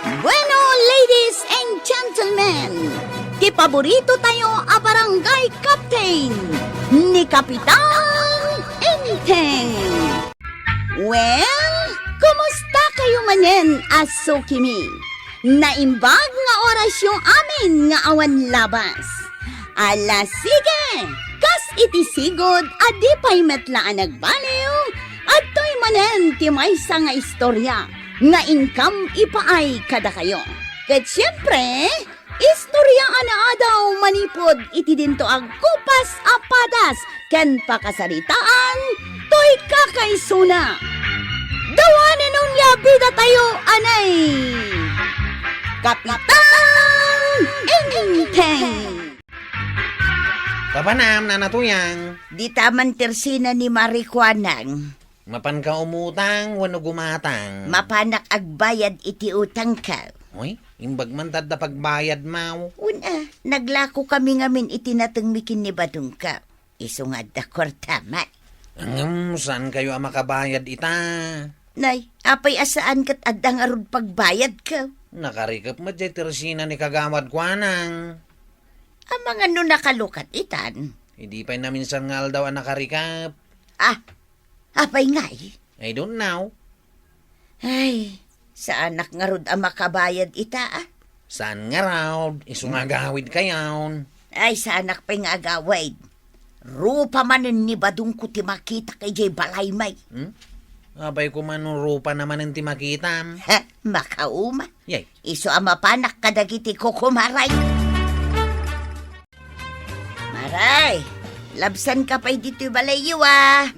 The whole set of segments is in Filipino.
Bueno, ladies and gentlemen, ti paborito tayo a barangay captain ni Kapitan Enteng. Well, kumusta kayo manen, aso kimi? Naimbag nga oras yung amin nga awan labas. Ala sige, kas iti sigod adi pa'y metlaan nagbaliw at to'y manen ti maysa nga istorya nga income ipaay kada kayo. Ket syempre, istorya ana daw manipod iti dinto ang kupas apadas ken pakasaritaan to'y kakaisuna. Dawanan nung labida tayo anay Kapitan Enteng. Kapanam, nanatuyang. Di taman tersina ni Marikwanang. Mapan ka umutang, wano gumatang. Mapanak agbayad iti utang ka. Uy, imbag man tadda pagbayad mau. Una, naglako kami ngamin itinatengmikin ni Badung ka. Isungad da kwartama. Saan kayo ang makabayad ita? Nay, apay asaan kat adang arud pagbayad ka. Nakarikap mo dyan tersina ni kagawad kwanang. Ang mga no nakalukat itan. Hindi pa na minsan ngal daw ang nakarikap. Ah, apay ngay. I don't know. Ay, sa anak nga rod ang makabayad ita ah. Saan nga raw? Isungagawid kayaw. Ay, sa anak pa'y nga agawid. Rupa manin ni Badung ko ti makita kay Jay Balaymay. Abay ko manurupa naman ang timakitam. Ha, makauma. Yay. Iso ang mapanak kadagiti ko kumaray. Maray, labsan ka pa'y dito balayo ah.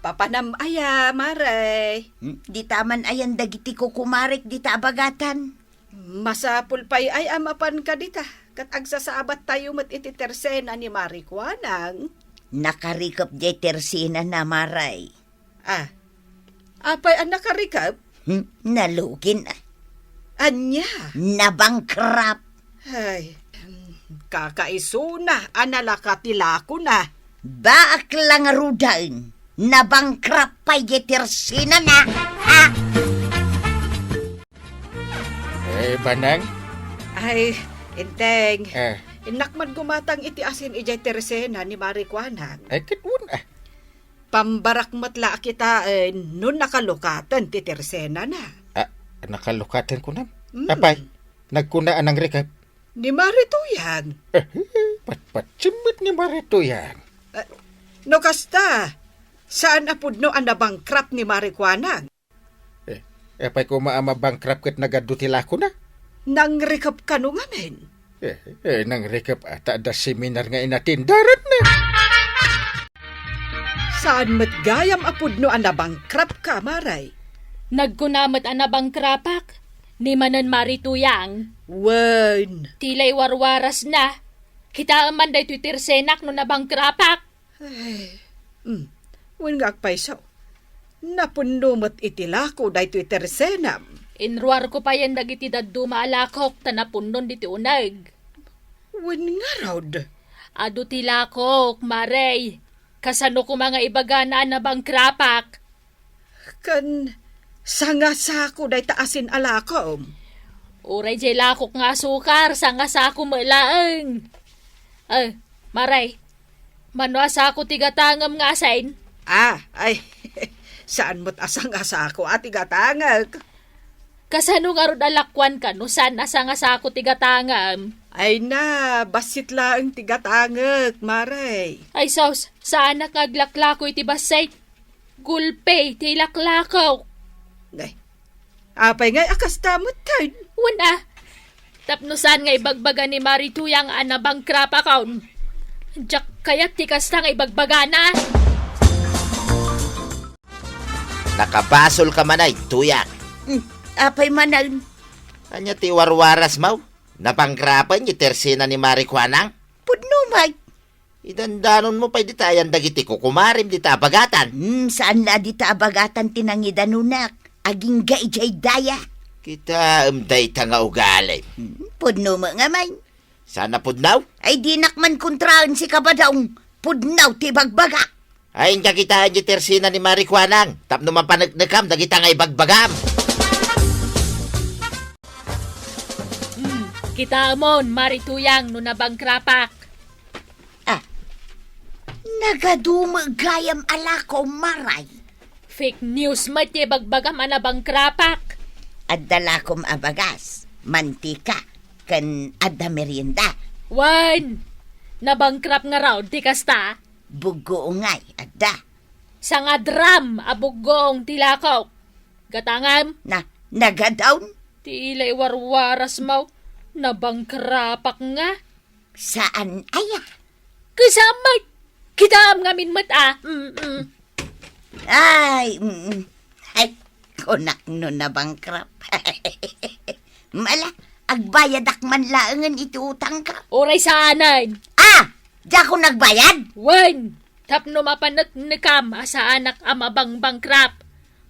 Papanam aya, maray. Di taman ayan dagiti ko kumarik di ta abagatan. Masapul pa'y ay amapan ka dita. Kat agsasaabat tayo mat iti tersena ni Marikwanang. Nakarikop di tersina na maray. Ah, apay ang nakarikap? Nalugin ah. Anya? Nabangkrap. Ay, kakaisuna, analakatilako na. Baak lang rudain. Nabangkrap pa'y di tersina na. Ha? Banang? Ay, Enteng. Ah, Inakman gumatang iti asin ijay tersena ni Marikwanang. ay katun Pambarak matla kita nun nakalukatan ti tersena na. nakalukatan ko na. Apay, nagkunaan ng rekap. Ni Marituyan. Patsimit ni Marito yan. No kasta, saan apudno ang nabangkrap ni Marikwanang? Apay ko maamabangkrap kat nagadutila ko na. Nang rekap ka nung amin. Nang rekap ata da seminar nga inatindaran na. Saan matgayam apudno ang nabangkrap ka, Maray? Nagkunamot ang nabangkrapak, ni manan Marituyang. Wen. Tilay warwaras na. Kita man day tuitirsenak no nabangkrapak. Wen nga akpaysaw. Napundo mat itilako day tuitersenam. Inruar ko pa yan dagiti daddu maalakok tanapundon diti unag. Wen nga raud. Adu tilakok, Maray. Kasano ko mga ibagana na bangkrapak. Kan sangasako day taasin alakom. Uray jay lakok nga sukar, sanga sa ako malaang. Maray. Manwa sa ako tigatangam nga asain. Ay, saan mo't asang-asako at igatangag? Kasano nga ron alakwan ka no saan asanga sa ako tigatangam. Ay na, basit lang tigatangag, Maray. Ay sos, saan nakaglaklako iti basay? Gulpe, tilaklakaw. Ay, apay ngay akas tamot tayo. Wala. Tapnusan nga ibagbaga ni Marituyang anabang krapa kaun. Diyak kaya tikas na nga ibagbaga na. Nakabasol ka manay, tuyak. Apay manan. Anya ti warwaras mau? Napangkrapan ni tersena ni Marikwanang? Pudnumay. Idandanon mo pa di tayan dagiti ko kumarim di tabagatan. Saan na di ta abagatan tinangidanunak? Aging gaijay daya. Kita umday ta nga ugalay. Pudno mo nga may. Sana pudnaw? Ay di nakman kontraan si kabadaong. Pudnaw ti bagbaga. Ay nga kita di tersena ni Marikwanang. Tapno man panagnagam dagita nga ibagbagam. Kita amon, Marituyang, no nabangkrapak. Nagadumagayam alako maray. Fake news mat ye bagbagam anabangkrapak. Adala kom abagas, mantika, kan adda merienda. Wan, nabangkrap nga raw, di kasta. Bugo ngay, adda. Sa nga dram, abugong tilakaw. Gatangam, Nagadawn? tilay warwaras mau, nabangkrapak nga. Saan aya? Kasamay, kita am ngamin mat Ay, kunak no na bangkrap. Mala, agbayadak man laangan iti utang ka. Oray saanan. Di ako nagbayad? Wan, tapno mapanat nakam asa anak amabang bangkrap.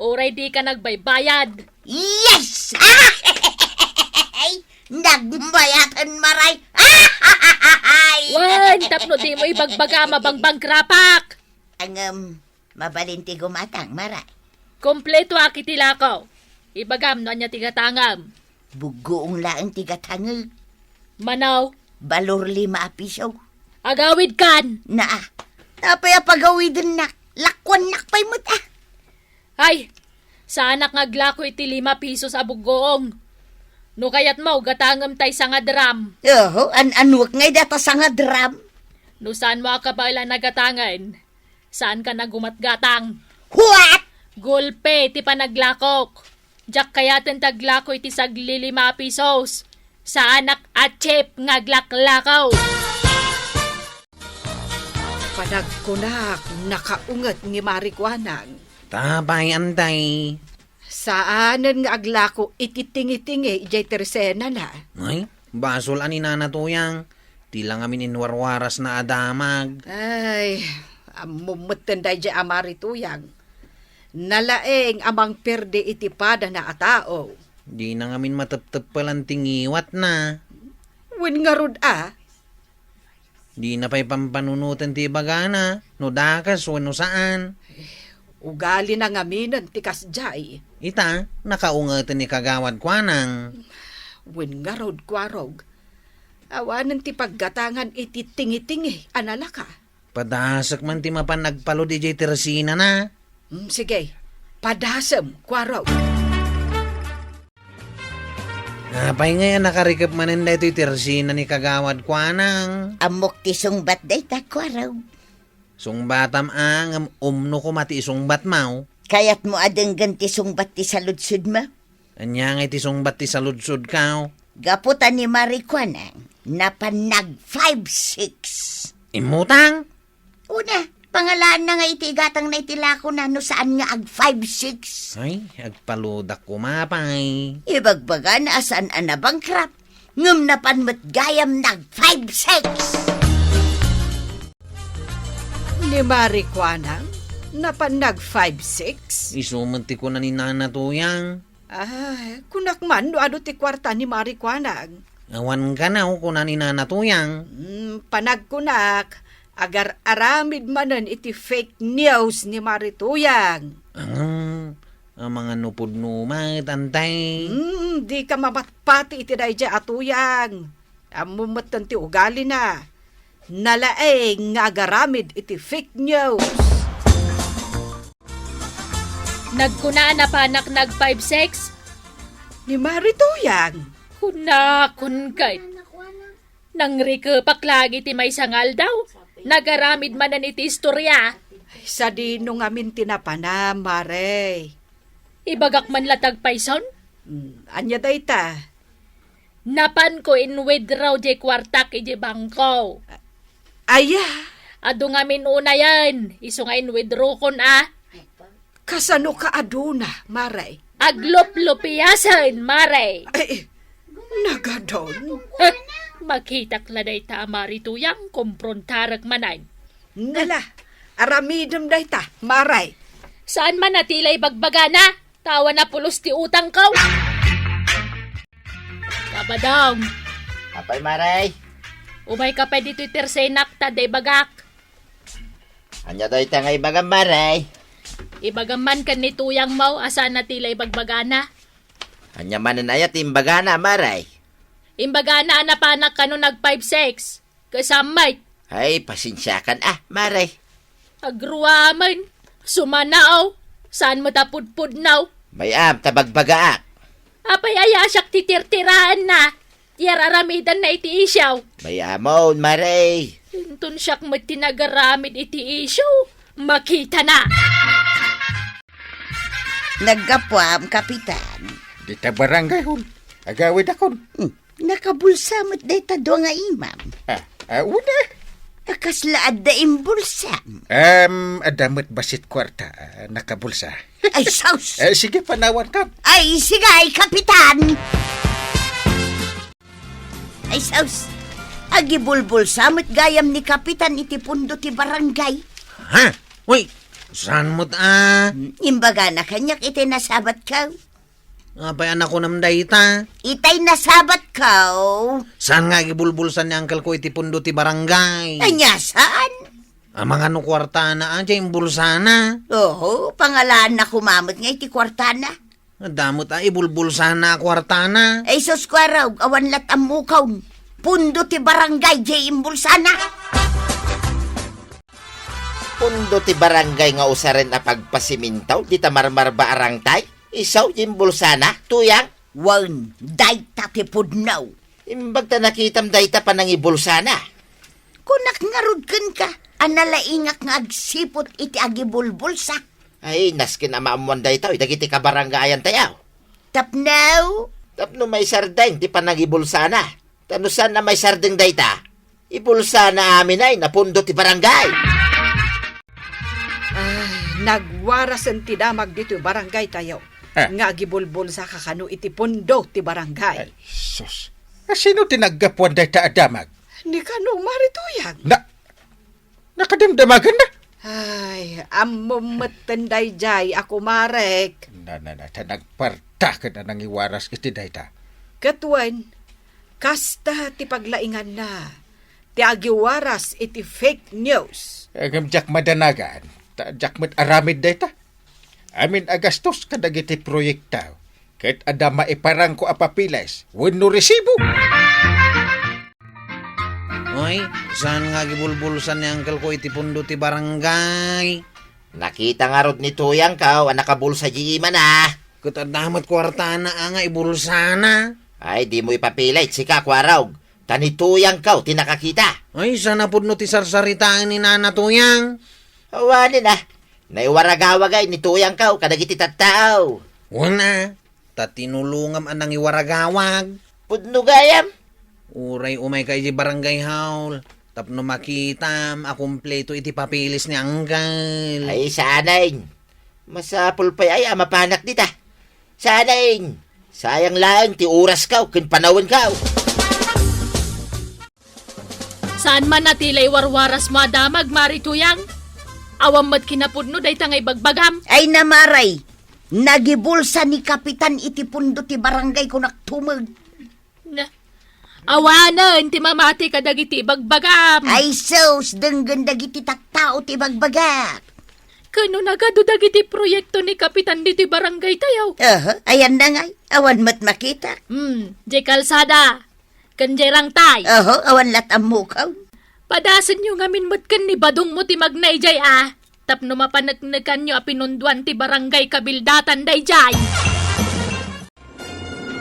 Oray di ka nagbaybayad. Yes! Nagbayatan maray. Wan, tapno di mo ibagbaga mabang bangkrapak. Ang mabalinti gumatang maray. Kompleto akitilakaw. Ibagam no anya tigatangam. Bugoong laang tigatangag. Manaw, Balor 5 piso. agawid kan. Tapay pagawidin nak. Lakwan nakpay mo ta. Ay, sa anak ngaglako iti 5 pisos abuggoong. No kayat mo, gatangam tay sa nga dram. Anwak ngay data sa nga dram. No saan mo ka ba ilan nagatangan? Saan ka nagumatgatang? What? Gulpe, ti panaglakok. Diyak kayaten taglako iti sagli 5 pisos. Sa anak at chip ngaglaklakaw. Panagkunak, nakaungat ni Marikwanang. Tabay antay. Saanan nga aglako ititingi-tingi ijay tersena na. Ay, basol ani nanatuyang. Tila ngamin inwarwaras na adamag. Ay, amumutan da ijay Marituyang. Nalaeng amang perde itipada na atao. Di na ngamin mataptap palang tingiwat na. Wen nga rod Di na pa'y pampanunutan ti bagana. No dakas o no saan. ugali na ngaminan tikas jay. Ita, nakaungatan ni kagawad kwanang. Wen nga rod kwarog. Awanan ti paggatangan iti tingi-tingi, anala ka. Padasak man ti mapan nagpalo di jay Teresina na. Sige, padasam, kwarog. Apay ngayon nakarikap manin na ito Teresina ni kagawad kwanang. Amok ti sungbat day takwaraw. Sungbatam ang umno ko mati isungbat mau. Kayat mo adeng ganti sungbat ti saludsud mo. Anya nga iti sungbat ti saludsud kao. Gaputan ni Marikwanang, napanag 5-6. Imutang? Una, pangalaan na nga itigatang na itilako na no saan nga ag 5-6. Ay, agpaludak kumapay. Ibagbaga na asan anabangkrap. Ngum na panmat gayam nag 5-6. Ni Marikwanang, napanag 5-6. Isumunti ko na ni nanatuyang. Kunak man, no ano ti kwarta ni Marikwanang. Awan ka na o kuna ni nanatuyang. Panagkunak, agar aramid manan iti fake news ni Marituyang. Ang mga nupod-numat, antay. Di ka mamatpati iti dayja atuyang. Amumatan ti ugali na. Nalaeng nga agaramid iti fake news. Nagkunaan na panak nag 5-6? Ni Marituyang. Kunakun kay. Nang rikepak lagi ti may sangal daw. Nagaramid man na iti istorya. Sa dino ngamin tinapana, Mare. Ibagak man latag paison? Anya dayta. Napan ko in withdraw di kwartak iji bangko. Aya, Ado ngamin una yan. Iso nga in withdraw kon kasano ka aduna, Mare? Aglop-lopiyasan, Mare. Ay, nagadon. Makitak laday ta Marituyang komprontarak manan. Nala, aramidem dayta, Mare. Saan man natilay bagbaga na? Tawa na pulos ti utang kaw. Kabadong, Apay maray. umay ka pa dito'y tersenak ta day bagak. Anya doy tangay bagang maray. Ibagaman kan ni tuyang mau asa natilay bagbaga na. Anya manan ayat imbaga na maray. Imbaga na anapanak ka no nag 5-6. Kasamay. Ay, pasensyakan maray. Agruwaman. Sumanaaw. Saan mo tapudpud now? Mayam, tabagbaga Apay ayasak titirtiraan na. Tiyar aramidan na iti isyaw. Mayamon, maray. Intun siyak mo tinagaramid iti isyaw. Makita na. Naggapuam, Kapitan. Di ta barangay hon. Agawid akon. Nakabulsa mo't deta do nga imam. Una. Akaslaad da imbulsa. Adamot basit kwarta. Nakabulsa. Ay, saus! Sige, panawan ka. Ay, sigay, Kapitan! Ay, saus! Agibulbul samot gayam ni Kapitan iti pundo ti barangay. Ha? Uy, saan mo Imbaga na kanyak iti nasabat ka. Apay anak ko nam dayta. Itay nasabat ka. Saan nga gibulbulsan ni uncle ko iti pundo ti barangay? Anya, saan? Ang mga kwarta na yung bulsa na. Oo, pangalaan na kumamot nga iti kwartana. Damot ibulbulsa na kwarta na. Ay, sus kwaraw, awan lat ang mukaw. Pundo ti barangay, jay imbulsana. Pundo ti barangay nga usaren na pagpasimintaw, di ta marmar ba arangtay? Isaw, jimbulsana, tuyang. Wan, dayta ti pudnaw. Imbag ta nakitam dayta pa nang ibulsana. Kunak ngarudken ka, analaingak nga agsipot iti agibulbulsa. Ay, naskin amaamuan dayta, dagiti ka barangayan tayaw. Tapnaw, Tapno may sardeng, di pa nang ibulsana. Tanusan na may sardeng dayta, ibulsana amin ay napundo ti barangay. Nagwarasan ti damag dito barangay tayo. Nga gibulbul sa kakano iti pundo ti barangay. Sus. Sino tinaggapuan day ta adamag? Ni kano marituyag. Nakadamdamagan na. Ay, amumatan jay ako marek. Nagparta ka na nang iwaras iti day ta. Katuan, kasta ti paglaingan na. Ti agiwaras iti fake news. Agamjak madanagan. Jakmet aramid day ta. Amin agastos kadagiti proyekta. Kahit adama iparang ko apapilas. Wano resibo. Uy, saan nga gibulbulsan ni uncle ko iti pundo ti barangay? Nakita nga rod ni tuyang ka, nakabulsa jima na. Kutadamot kwarta na nga ibulsa na. Ay, di mo ipapilit, sika kwaraw. Tanituyang ka, tinakakita. Ay, sana po no ti sarsaritaan ni Nana Tuyang. Awali na. Naiwaragawagay ni tuyang ka, kadagiti tattao. Una, tatinulungam anang iwaragawag. Pudno gayam. Uray umay kay di barangay haul. Tapno makitam, akumpleto iti papilis ni uncle. Ay, sanaing. Masapul pa ay mapanak dita. Sanaing. Sayang lang, ti oras ka, kin panawin ka. Saan man natilay warwaras mo adamag marituyang? Awam mat kinapudno day tangay bagbagam. ay namaray. Nagibulsa ni Kapitan iti pundo ti barangay ko naktumag. Na, awanan ti mamati kadagiti bagbagam. Ay sus, denggan dagiti tattao ti bagbagak. Kano nagado dagiti proyekto ni Kapitan diti barangay tayaw. Ayan na ngay, awan mat makita. Jay kalsada. Kanjerang tay. Awan lat ang mukaw. Padasan nyo ngamin matkan ni badong mo ti magnay jay Tapno mapanagnagan nyo apinunduan ti barangay kabildatan day jay.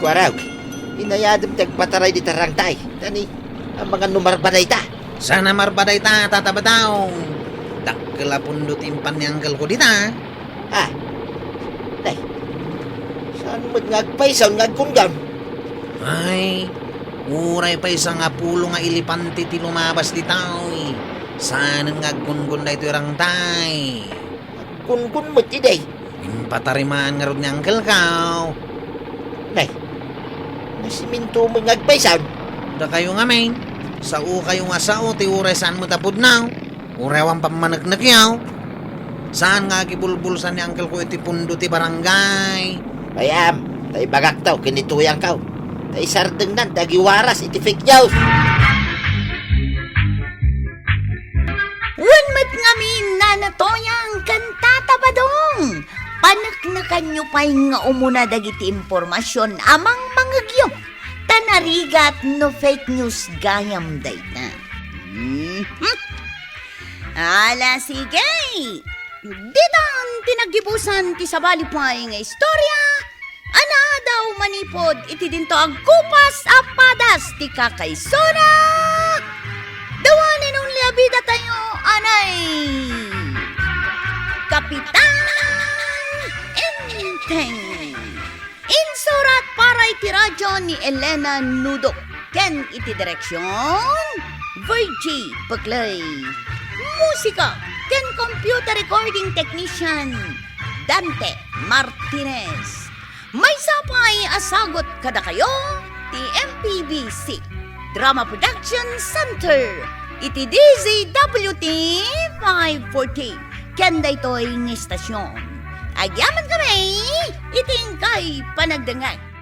Kwaraw, inayadam tagpataray di tarangtay. Tani, ang mga numarbanay ta. Sana marbaday ta, tatabataw. Dakla pundo timpan ni uncle ko dita. Day, saan mo ngagpaysaw ngagkunggam? Ay, uray pa isang apulo nga ilipante ti lumabas di tao Saan nga gungun na ito yung tay? Gungun mo ti day. Impatarimaan nga rod ni uncle ka. Day, nasiminto mo ngagpaysaw. Da kayo nga main. Sao kayo nga sao ti uray saan mo tapod na. Urewan pamanagnak yaw. Saan nga gibulbulsan ni uncle ko iti pundo ti barangay? Bayam, tay bagak taw, kinituyang ka. Tay sardeng nan, dagiwaras, iti fake news. Unmat ngamin na natoyang kantatabadong. Panaknakan nyo pa'y nga umuna dagiti impormasyon amang mga gyo. Tanarigat no fake news gayam dayta. Ala sige. Ditan tinagibusan ti sabali pay nga istorya. Ana daw manipod iti dinto ang kupas apadas ti kakaysona. Dawanin nung labida tayo anay. Kapitan Enteng. Insurat para iti radyo ni Elena Nudo. Ken iti direksyon Virgie Paglay. Musika ken computer recording technician Dante Martinez. May sapay asagot kada kayo ti MPBC Drama Production Center iti DZWT 540 ken daytoy ng istasyon. Agyaman kami iting kay panagdangan.